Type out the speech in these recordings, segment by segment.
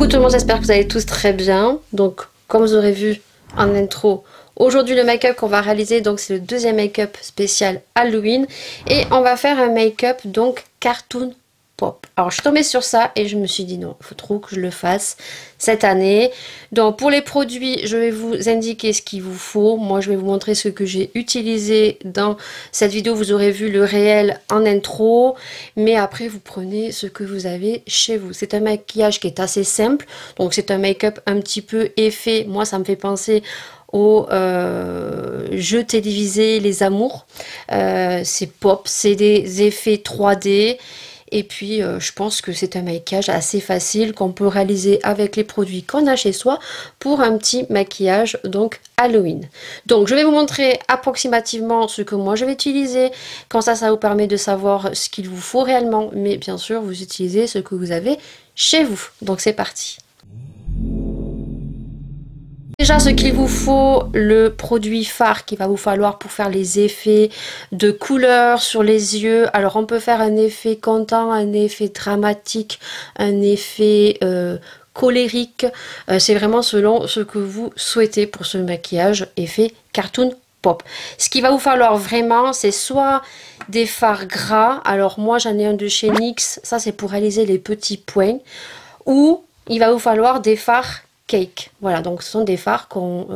Coucou tout le monde, j'espère que vous allez tous très bien. Donc comme vous aurez vu en intro, aujourd'hui le make-up qu'on va réaliser, donc c'est le deuxième make-up spécial Halloween. Et on va faire un make-up donc cartoon pop. Alors je suis tombée sur ça et je me suis dit non, il faut trop que je le fasse cette année. Donc pour les produits, je vais vous indiquer ce qu'il vous faut. Moi je vais vous montrer ce que j'ai utilisé dans cette vidéo. Vous aurez vu le réel en intro, mais après vous prenez ce que vous avez chez vous. C'est un maquillage qui est assez simple, donc c'est un make-up un petit peu effet. Moi ça me fait penser aux jeux télévisés Les Amours. C'est pop, c'est des effets 3D. Et puis je pense que c'est un maquillage assez facile qu'on peut réaliser avec les produits qu'on a chez soi pour un petit maquillage donc Halloween. Donc je vais vous montrer approximativement ce que moi je vais utiliser. Comme ça vous permet de savoir ce qu'il vous faut réellement. Mais bien sûr vous utilisez ce que vous avez chez vous. Donc c'est parti. Déjà, ce qu'il vous faut, le produit phare qu'il va vous falloir pour faire les effets de couleur sur les yeux. Alors, on peut faire un effet content, un effet dramatique, un effet colérique. C'est vraiment selon ce que vous souhaitez pour ce maquillage effet cartoon pop. Ce qu'il va vous falloir vraiment, c'est soit des fards gras. Alors, moi, j'en ai un de chez NYX. Ça, c'est pour réaliser les petits points. Ou il va vous falloir des fards cake. Voilà, donc ce sont des fards qu'on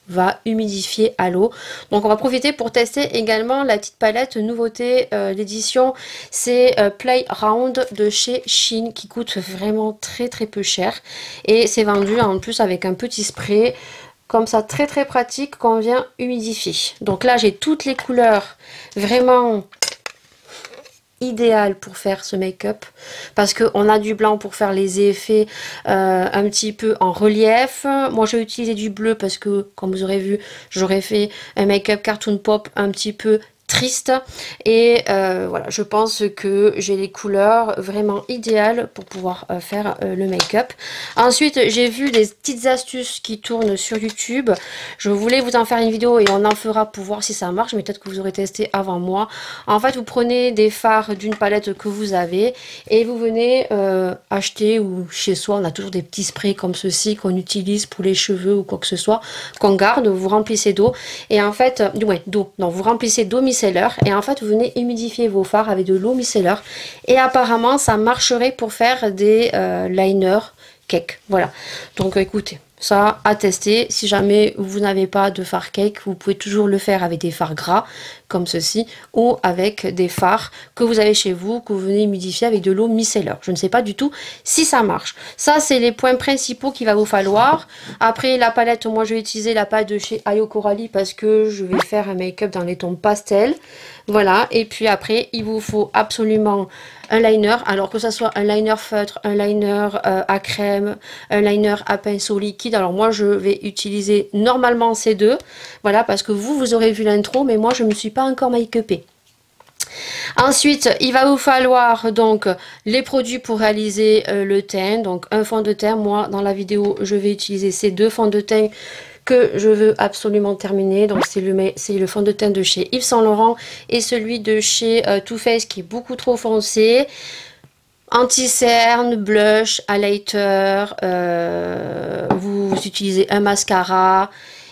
va humidifier à l'eau. Donc on va profiter pour tester également la petite palette nouveauté l'édition. C'est Playround de chez Shein qui coûte vraiment très peu cher. Et c'est vendu en plus avec un petit spray comme ça très pratique qu'on vient humidifier. Donc là j'ai toutes les couleurs vraiment idéal pour faire ce make-up parce qu'on a du blanc pour faire les effets un petit peu en relief. Moi j'ai utilisé du bleu parce que comme vous aurez vu j'aurais fait un make-up cartoon pop un petit peu triste et voilà, je pense que j'ai les couleurs vraiment idéales pour pouvoir faire le make-up. Ensuite j'ai vu des petites astuces qui tournent sur YouTube. Je voulais vous en faire une vidéo et on en fera pour voir si ça marche, mais peut-être que vous aurez testé avant moi. En fait vous prenez des fards d'une palette que vous avez et vous venez acheter, ou chez soi on a toujours des petits sprays comme ceci qu'on utilise pour les cheveux ou quoi que ce soit, qu'on garde. Vous remplissez d'eau et en fait vous remplissez d'eau micellaire et en fait vous venez humidifier vos fards avec de l'eau micellaire et apparemment ça marcherait pour faire des liners cake. Voilà, donc écoutez, ça à tester. Si jamais vous n'avez pas de fard cake, vous pouvez toujours le faire avec des fards gras comme ceci ou avec des fards que vous avez chez vous, que vous venez humidifier avec de l'eau micellaire. Je ne sais pas du tout si ça marche. Ça c'est les points principaux qu'il va vous falloir. Après la palette, moi je vais utiliser la palette de chez Ayo Coralie parce que je vais faire un make-up dans les tons pastel. Voilà, et puis après il vous faut absolument un liner, alors que ce soit un liner feutre, un liner à crème, un liner à pinceau liquide. Alors moi je vais utiliser normalement ces deux, voilà, parce que vous aurez vu l'intro, mais moi je ne me suis pas encore make-upée. Ensuite il va vous falloir donc les produits pour réaliser le teint, donc un fond de teint. Moi dans la vidéo je vais utiliser ces deux fonds de teint que je veux absolument terminer. Donc c'est le fond de teint de chez Yves Saint Laurent et celui de chez Too Faced qui est beaucoup trop foncé. Anti-cerne, blush, highlighter, vous utilisez un mascara.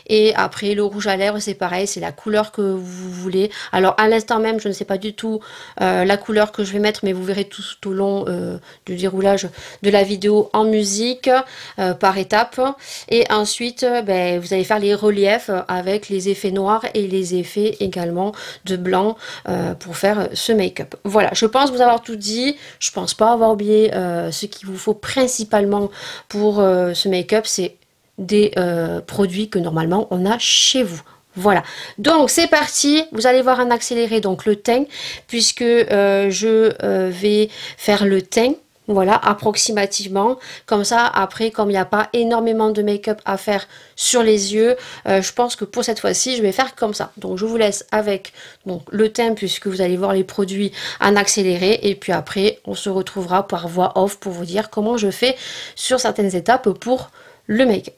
Et après le rouge à lèvres c'est pareil, c'est la couleur que vous voulez. Alors à l'instant même je ne sais pas du tout la couleur que je vais mettre, mais vous verrez tout au long du déroulage de la vidéo en musique par étapes. Et ensuite vous allez faire les reliefs avec les effets noirs et les effets également de blanc pour faire ce make-up. Voilà, je pense vous avoir tout dit. Je pense pas avoir oublié ce qu'il vous faut principalement pour ce make-up. C'est des produits que normalement on a chez vous. Voilà, donc c'est parti. Vous allez voir en accéléré donc le teint, puisque je vais faire le teint, voilà, approximativement. Comme ça après, comme il n'y a pas énormément de make-up à faire sur les yeux, je pense que pour cette fois-ci je vais faire comme ça. Donc je vous laisse avec donc le teint, puisque vous allez voir les produits en accéléré, et puis après on se retrouvera par voix off pour vous dire comment je fais sur certaines étapes pour le make-up.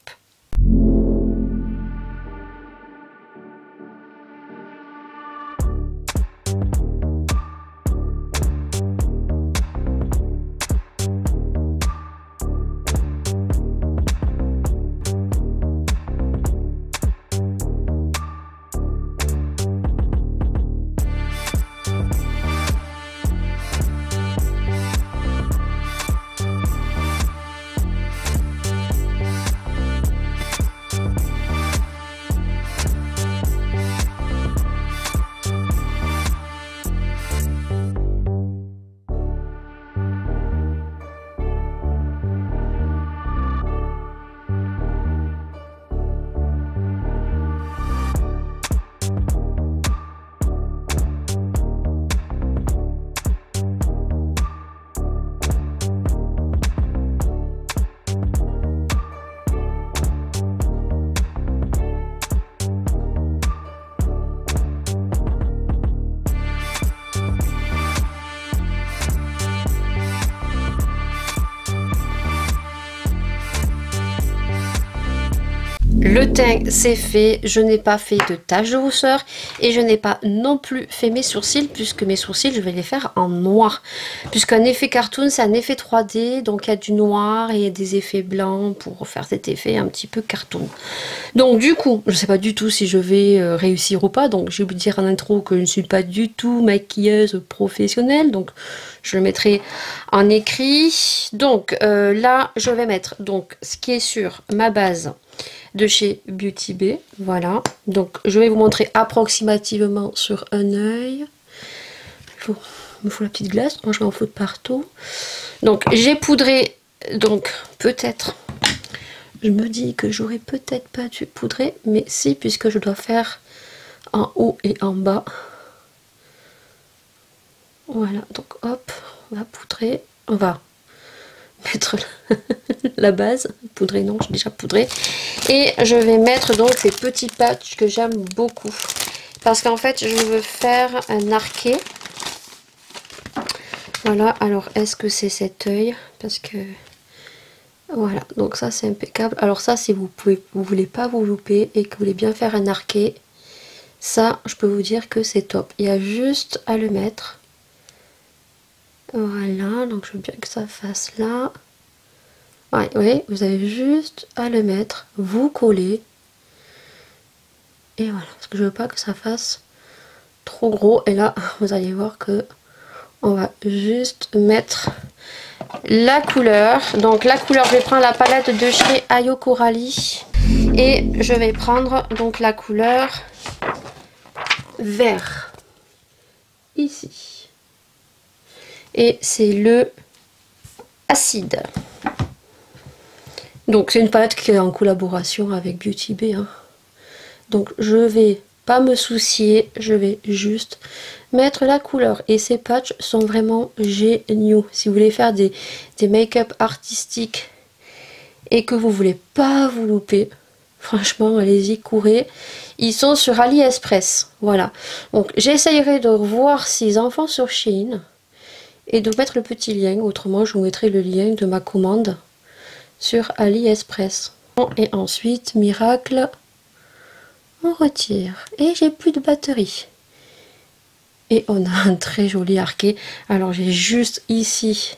Le teint c'est fait, je n'ai pas fait de taches de rousseur et je n'ai pas non plus fait mes sourcils puisque mes sourcils je vais les faire en noir. Puisqu'un effet cartoon c'est un effet 3D, donc il y a du noir et des effets blancs pour faire cet effet un petit peu cartoon. Donc du coup, je ne sais pas du tout si je vais réussir ou pas, donc j'ai oublié de dire en intro que je ne suis pas du tout maquilleuse professionnelle, donc je le mettrai en écrit. Donc là je vais mettre donc ce qui est sur ma base de chez Beauty Bay, voilà. Donc je vais vous montrer approximativement sur un œil. Il me faut la petite glace, moi je vais en foutre partout. Donc j'ai poudré, donc peut-être, je me dis que j'aurais peut-être pas dû poudrer, mais si, puisque je dois faire en haut et en bas. Voilà, donc hop, on va poudrer, on va mettre la base, poudrer non, j'ai déjà poudré, et je vais mettre donc ces petits patchs que j'aime beaucoup, parce qu'en fait je veux faire un arqué. Voilà, alors est-ce que c'est cet œil, parce que voilà, donc ça c'est impeccable. Alors ça, si vous voulez pas vous louper et que vous voulez bien faire un arqué, ça je peux vous dire que c'est top. Il y a juste à le mettre. Voilà, donc je veux bien que ça fasse là. Ouais, oui, vous avez juste à le mettre, vous collez. Et voilà, parce que je veux pas que ça fasse trop gros. Et là, vous allez voir que on va juste mettre la couleur. Donc la couleur, je vais prendre la palette de chez Ayo Coralie. Et je vais prendre donc la couleur vert. Ici. Et c'est le acide. Donc c'est une palette qui est en collaboration avec Beauty Bay. Hein. Donc je vais pas me soucier, je vais juste mettre la couleur. Et ces patchs sont vraiment géniaux. Si vous voulez faire des make-up artistiques et que vous voulez pas vous louper, franchement allez-y, courez. Ils sont sur AliExpress. Voilà. Donc j'essayerai de voir s'ils en font sur Shein et de mettre le petit lien. Autrement je vous mettrai le lien de ma commande sur AliExpress. Et ensuite, miracle, on retire. Et j'ai plus de batterie. Et on a un très joli arqué. Alors j'ai juste ici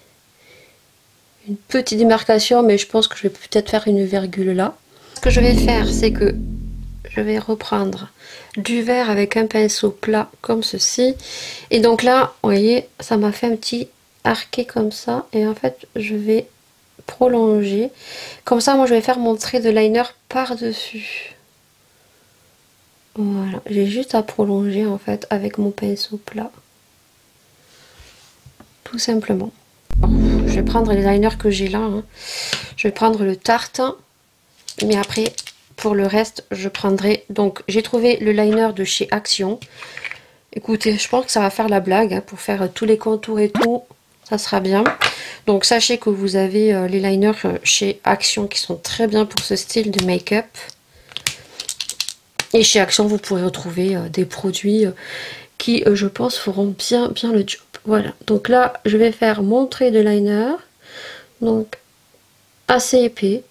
une petite démarcation, mais je pense que je vais peut-être faire une virgule là. Ce que je vais faire, c'est que je vais reprendre du vert avec un pinceau plat comme ceci. Et donc là, vous voyez, ça m'a fait un petit arqué comme ça. Et en fait, je vais prolonger. Comme ça, moi, je vais faire mon trait de liner par-dessus. Voilà, j'ai juste à prolonger en fait avec mon pinceau plat. Tout simplement. Je vais prendre les liners que j'ai là. Hein. Je vais prendre le Tarte. Mais après, pour le reste, je prendrai... Donc, j'ai trouvé le liner de chez Action. Écoutez, je pense que ça va faire la blague. Hein, pour faire tous les contours et tout, ça sera bien. Donc, sachez que vous avez les liners chez Action qui sont très bien pour ce style de make-up. Et chez Action, vous pourrez retrouver des produits qui, je pense, feront bien le job. Voilà, donc là, je vais faire mon trait de liner. Donc, assez épais.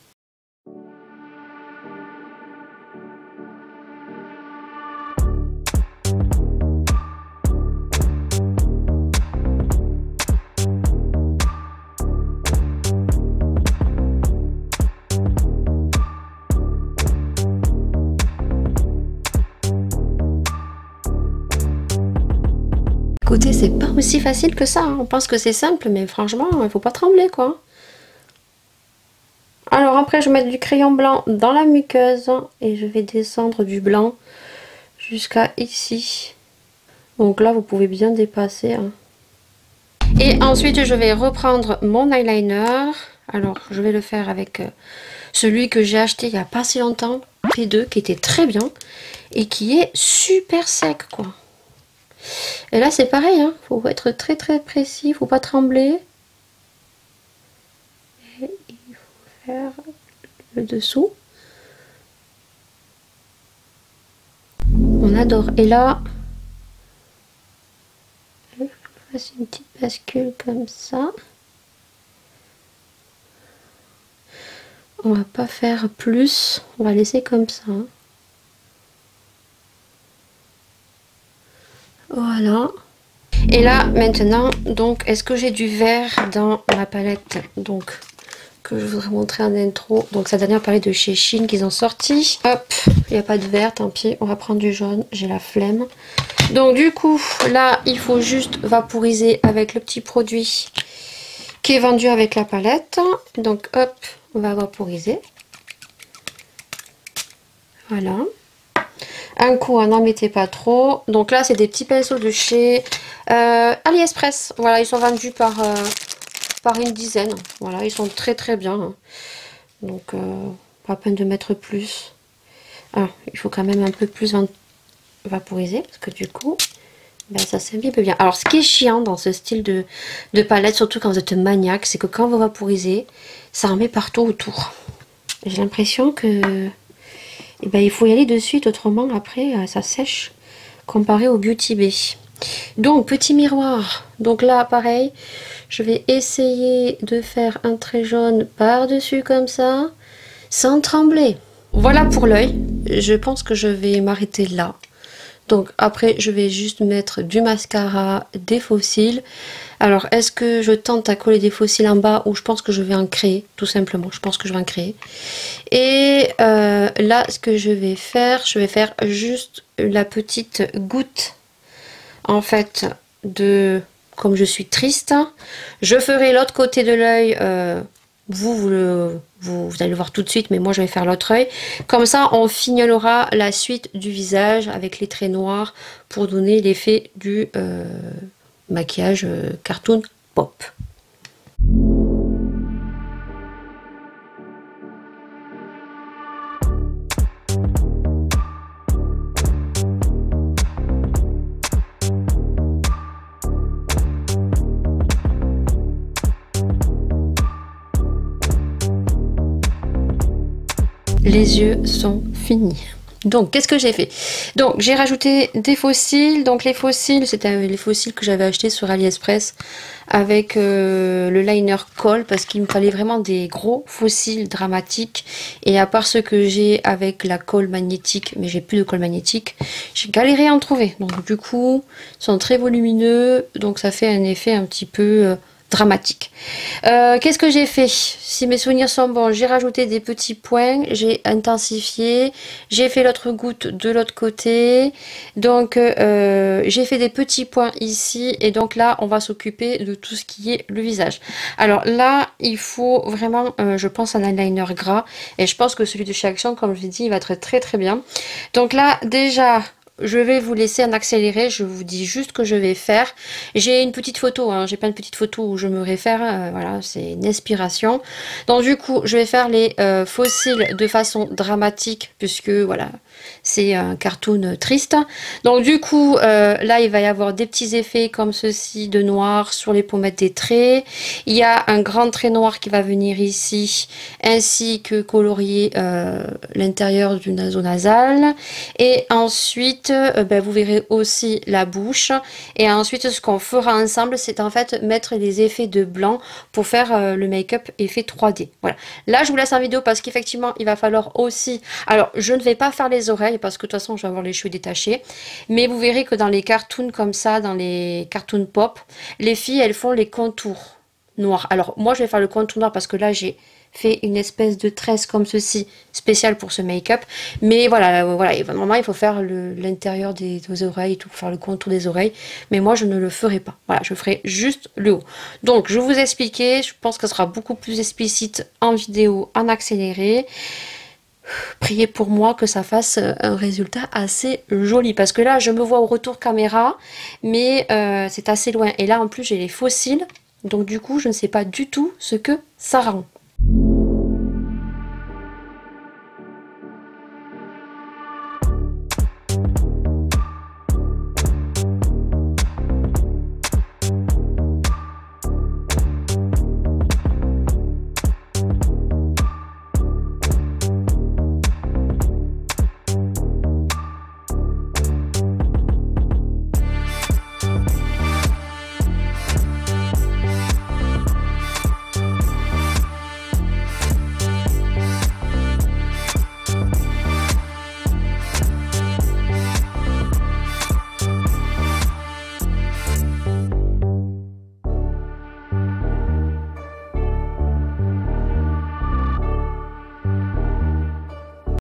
Écoutez, c'est pas aussi facile que ça. Hein. On pense que c'est simple, mais franchement, il faut pas trembler, quoi. Alors après, je vais mettre du crayon blanc dans la muqueuse et je vais descendre du blanc jusqu'à ici. Donc là, vous pouvez bien dépasser. Hein. Et ensuite, je vais reprendre mon eyeliner. Alors, je vais le faire avec celui que j'ai acheté il n'y a pas si longtemps, P2, qui était très bien et qui est super sec, quoi. Et là, c'est pareil, hein. Faut être très très précis, faut pas trembler. Et il faut faire le dessous. On adore. Et là, je fasse une petite bascule comme ça. on va pas faire plus, on va laisser comme ça. Voilà. Et là maintenant, donc est-ce que j'ai du vert dans ma palette donc que je voudrais montrer en intro. Donc sa dernière palette de chez Shein qu'ils ont sorti. Hop, il n'y a pas de vert, tant pis, on va prendre du jaune, j'ai la flemme. Donc du coup, là, il faut juste vaporiser avec le petit produit qui est vendu avec la palette. Donc hop, on va vaporiser. Voilà. Un coup, n'en mettez pas trop. Donc là, c'est des petits pinceaux de chez AliExpress. Voilà, ils sont vendus par une dizaine. Voilà, ils sont très très bien. Donc, pas la peine de mettre plus. Ah, il faut quand même un peu plus vaporiser parce que du coup, ben, ça s'imbibe bien. Alors, ce qui est chiant dans ce style de palette, surtout quand vous êtes maniaque, c'est que quand vous vaporisez, ça en met partout autour. J'ai l'impression que eh ben, il faut y aller de suite, autrement après ça sèche comparé au Beauty Bay. Donc petit miroir, donc là pareil, je vais essayer de faire un trait jaune par dessus comme ça, sans trembler. Voilà pour l'œil, je pense que je vais m'arrêter là. Donc après je vais juste mettre du mascara, des faux cils. Alors est-ce que je tente à coller des faux cils en bas ou je pense que je vais en créer, tout simplement, je pense que je vais en créer. Et là ce que je vais faire juste la petite goutte en fait de, comme je suis triste, je ferai l'autre côté de l'œil, vous allez le voir tout de suite, mais moi je vais faire l'autre œil. Comme ça on fignolera la suite du visage avec les traits noirs pour donner l'effet du maquillage cartoon pop. Les yeux sont finis. Donc, qu'est-ce que j'ai fait? Donc, j'ai rajouté des faux cils. Donc, les faux cils, c'était les faux cils que j'avais acheté sur AliExpress avec le liner colle parce qu'il me fallait vraiment des gros faux cils dramatiques. Et à part ceux que j'ai avec la colle magnétique, mais j'ai plus de colle magnétique, j'ai galéré à en trouver. Donc, du coup, ils sont très volumineux. Donc, ça fait un effet un petit peu dramatique. Qu'est-ce que j'ai fait? Si mes souvenirs sont bons, j'ai rajouté des petits points, j'ai intensifié, j'ai fait l'autre goutte de l'autre côté, donc j'ai fait des petits points ici, et donc là on va s'occuper de tout ce qui est le visage. Alors là il faut vraiment je pense un eyeliner gras, et je pense que celui de chez Action, comme je l'ai dit, il va être très très bien. Donc là déjà je vais vous laisser en accéléré, je vous dis juste ce que je vais faire. J'ai une petite photo, hein, j'ai plein de petites photos où je me réfère, voilà, c'est une inspiration. Donc du coup, je vais faire les faux cils de façon dramatique, puisque voilà, c'est un cartoon triste. Donc du coup, là, il va y avoir des petits effets comme ceci de noir sur les pommettes des traits. Il y a un grand trait noir qui va venir ici, ainsi que colorier l'intérieur du nasonasal. Et ensuite, ben, vous verrez aussi la bouche. Et ensuite, ce qu'on fera ensemble, c'est en fait mettre les effets de blanc pour faire le make-up effet 3D. Voilà. Là, je vous laisse en vidéo parce qu'effectivement, il va falloir aussi... Alors, je ne vais pas faire les oreilles parce que de toute façon, je vais avoir les cheveux détachés. Mais vous verrez que dans les cartoons comme ça, dans les cartoons pop, les filles, elles font les contours noirs. Alors, moi, je vais faire le contour noir parce que là, j'ai fait une espèce de tresse comme ceci spécial pour ce make-up, mais voilà, normalement il faut faire l'intérieur des oreilles, tout, pour faire le contour des oreilles, mais moi je ne le ferai pas. Voilà, je ferai juste le haut. Donc je vous expliquer, je pense que ce sera beaucoup plus explicite en vidéo, en accéléré. Priez pour moi que ça fasse un résultat assez joli, parce que là je me vois au retour caméra, mais c'est assez loin, et là en plus j'ai les faux cils, donc du coup je ne sais pas du tout ce que ça rend.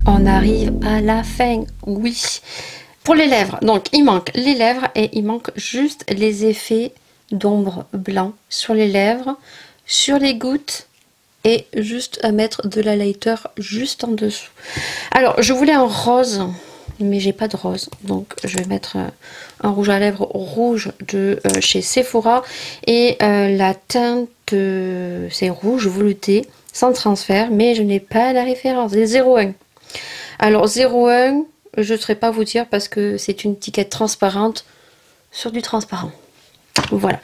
On arrive à la fin, oui. Pour les lèvres, donc il manque les lèvres et il manque juste les effets d'ombre blanc sur les lèvres, sur les gouttes et juste à mettre de l'highlighter juste en dessous. Alors je voulais un rose, mais j'ai pas de rose, donc je vais mettre un rouge à lèvres rouge de chez Sephora et la teinte c'est rouge velouté sans transfert, mais je n'ai pas la référence, c'est 01. Alors 01, je ne saurais pas vous dire parce que c'est une étiquette transparente sur du transparent. Voilà.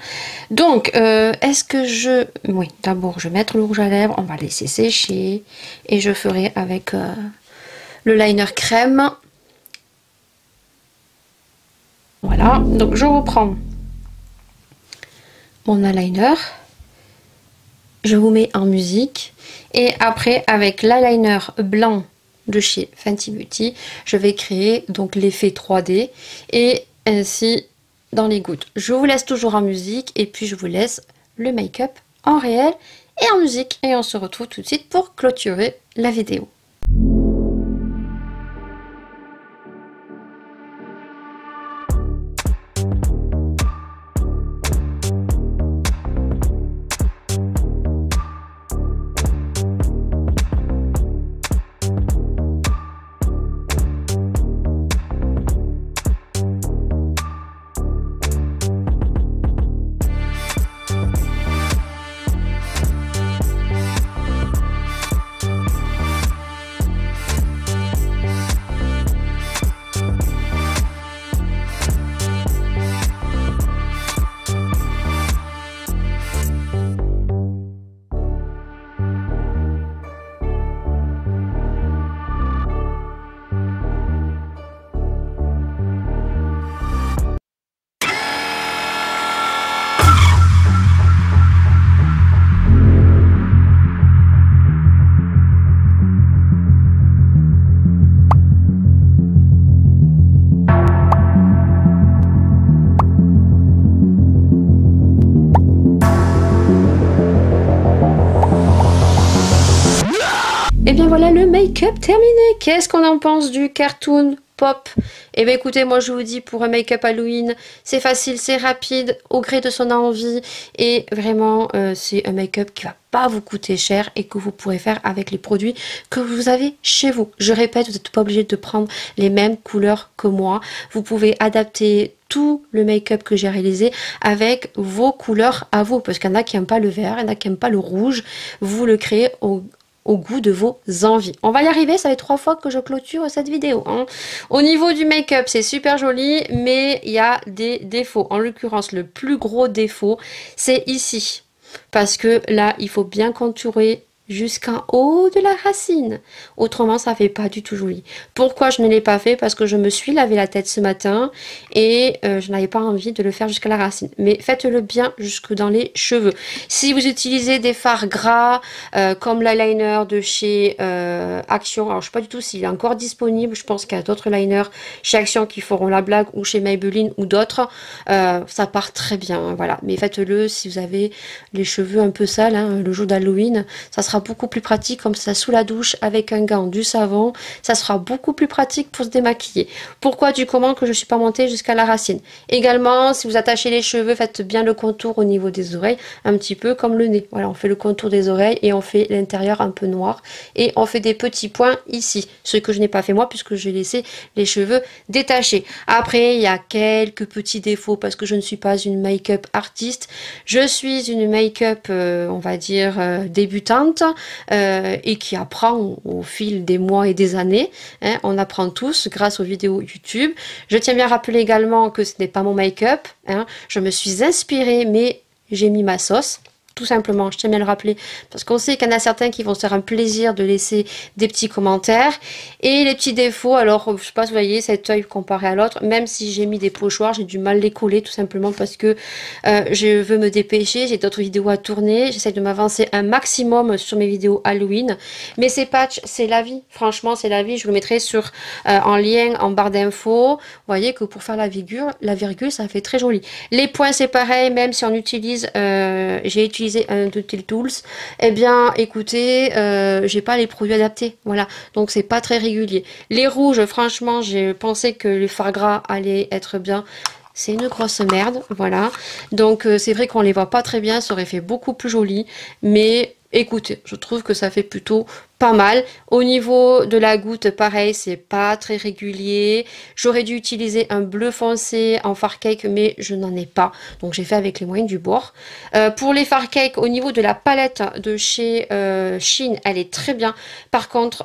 Donc, est-ce que je... Oui, d'abord, je vais mettre le rouge à lèvres, on va laisser sécher. Et je ferai avec le liner crème. Voilà. Donc, je reprends mon eyeliner. Je vous mets en musique. Et après, avec l'eyeliner blanc de chez Fenty Beauty, je vais créer donc l'effet 3D et ainsi dans les gouttes. Je vous laisse toujours en musique et puis je vous laisse le make-up en réel et en musique et on se retrouve tout de suite pour clôturer la vidéo. Et bien voilà le make-up terminé. Qu'est-ce qu'on en pense du cartoon pop? Et bien écoutez, moi je vous dis, pour un make-up Halloween, c'est facile, c'est rapide, au gré de son envie. Et vraiment, c'est un make-up qui va pas vous coûter cher et que vous pourrez faire avec les produits que vous avez chez vous. Je répète, vous n'êtes pas obligé de prendre les mêmes couleurs que moi. Vous pouvez adapter tout le make-up que j'ai réalisé avec vos couleurs à vous. Parce qu'il y en a qui n'aiment pas le vert, il y en a qui n'aiment pas le rouge. Vous le créez au goût de vos envies. On va y arriver, ça fait 3 fois que je clôture cette vidéo. Hein. Au niveau du make-up, c'est super joli, mais il y a des défauts. En l'occurrence, le plus gros défaut, c'est ici. Parce que là, il faut bien contourer jusqu'en haut de la racine. Autrement, ça fait pas du tout joli. Pourquoi je ne l'ai pas fait? Parce que je me suis lavé la tête ce matin et je n'avais pas envie de le faire jusqu'à la racine. Mais faites-le bien jusque dans les cheveux. Si vous utilisez des fards gras comme l'eyeliner de chez Action, alors je sais pas du tout s'il est encore disponible. Je pense qu'il y a d'autres liners chez Action qui feront la blague ou chez Maybelline ou d'autres. Ça part très bien, hein, voilà. Mais faites-le si vous avez les cheveux un peu sales, hein, le jour d'Halloween. Ça sera beaucoup plus pratique comme ça sous la douche avec un gant, du savon. Ça sera beaucoup plus pratique pour se démaquiller. Pourquoi du comment que je ne suis pas montée jusqu'à la racine? Également, si vous attachez les cheveux, faites bien le contour au niveau des oreilles, un petit peu comme le nez. Voilà, on fait le contour des oreilles et on fait l'intérieur un peu noir. Et on fait des petits points ici. Ce que je n'ai pas fait moi puisque j'ai laissé les cheveux détachés. Après, il y a quelques petits défauts parce que je ne suis pas une make-up artiste. Je suis une make-up, on va dire, débutante. Et qui apprend au fil des mois et des années. Hein, on apprend tous grâce aux vidéos YouTube. Je tiens bien à rappeler également que ce n'est pas mon make-up. Hein, je me suis inspirée, mais j'ai mis ma sauce. Tout simplement, je tiens bien à le rappeler, parce qu'on sait qu'il y en a certains qui vont se faire un plaisir de laisser des petits commentaires. Et les petits défauts, alors, je sais pas si vous voyez cet œil comparé à l'autre, même si j'ai mis des pochoirs, j'ai du mal à les coller, tout simplement parce que je veux me dépêcher, j'ai d'autres vidéos à tourner, j'essaie de m'avancer un maximum sur mes vidéos Halloween. Mais ces patchs, c'est la vie, franchement, c'est la vie, je vous le mettrai sur, en lien, en barre d'infos. Vous voyez que pour faire la virgule, ça fait très joli. Les points, c'est pareil, même si on utilise, j'ai utilisé utilisé un de Tools, eh bien écoutez, j'ai pas les produits adaptés, voilà, donc c'est pas très régulier. Les rouges, franchement, j'ai pensé que le fard gras allait être bien. C'est une grosse merde, voilà. Donc c'est vrai qu'on les voit pas très bien, ça aurait fait beaucoup plus joli, mais écoutez, je trouve que ça fait plutôt pas mal. Au niveau de la goutte, pareil, c'est pas très régulier. J'aurais dû utiliser un bleu foncé en fard cake, mais je n'en ai pas. Donc j'ai fait avec les moyens du bord. Pour les fard cake, au niveau de la palette de chez Shein, elle est très bien. Par contre,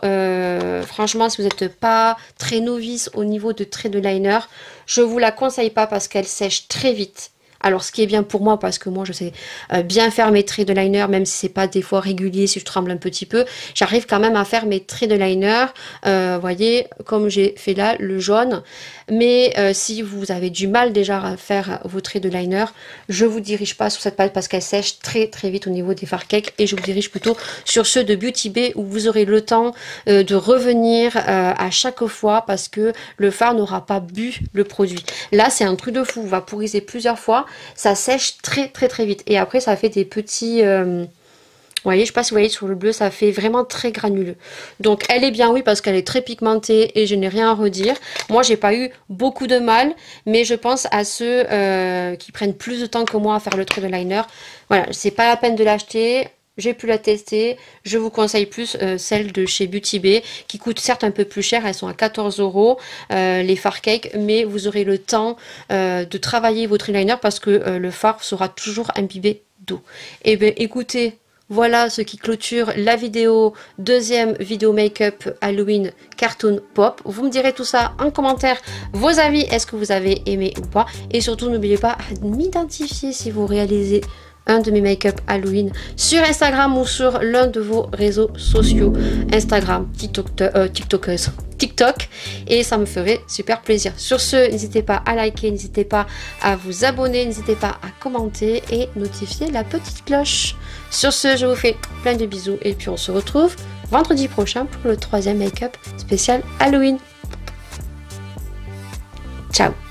franchement, si vous n'êtes pas très novice au niveau de trait de liner, je vous la conseille pas parce qu'elle sèche très vite. Alors, ce qui est bien pour moi, parce que moi, je sais bien faire mes traits de liner, même si c'est pas des fois régulier, si je tremble un petit peu, j'arrive quand même à faire mes traits de liner, voyez, comme j'ai fait là, le jaune. Mais si vous avez du mal déjà à faire vos traits de liner, je vous dirige pas sur cette palette parce qu'elle sèche très très vite au niveau des fard cakes, et je vous dirige plutôt sur ceux de Beauty Bay où vous aurez le temps de revenir à chaque fois parce que le fard n'aura pas bu le produit. Là, c'est un truc de fou, vous vaporisez plusieurs fois, ça sèche très très très vite, et après ça fait des petits vous voyez, je sais pas si vous voyez sur le bleu, ça fait vraiment très granuleux. Donc elle est bien, oui, parce qu'elle est très pigmentée et je n'ai rien à redire. Moi, j'ai pas eu beaucoup de mal, mais je pense à ceux qui prennent plus de temps que moi à faire le trait de liner. Voilà, c'est pas la peine de l'acheter. J'ai pu la tester. Je vous conseille plus celle de chez Beauty Bay, qui coûte certes un peu plus cher. Elles sont à 14 € les fard cakes, mais vous aurez le temps de travailler votre eyeliner parce que le fard sera toujours imbibé d'eau. Et bien, écoutez. Voilà ce qui clôture la vidéo, deuxième vidéo make-up Halloween Cartoon Pop. Vous me direz tout ça en commentaire, vos avis, est-ce que vous avez aimé ou pas. Et surtout, n'oubliez pas de m'identifier si vous réalisez un de mes make-up Halloween sur Instagram ou sur l'un de vos réseaux sociaux, Instagram, TikTok, et ça me ferait super plaisir. Sur ce, n'hésitez pas à liker, n'hésitez pas à vous abonner, n'hésitez pas à commenter et notifier la petite cloche. Sur ce, je vous fais plein de bisous et puis on se retrouve vendredi prochain pour le troisième make-up spécial Halloween. Ciao!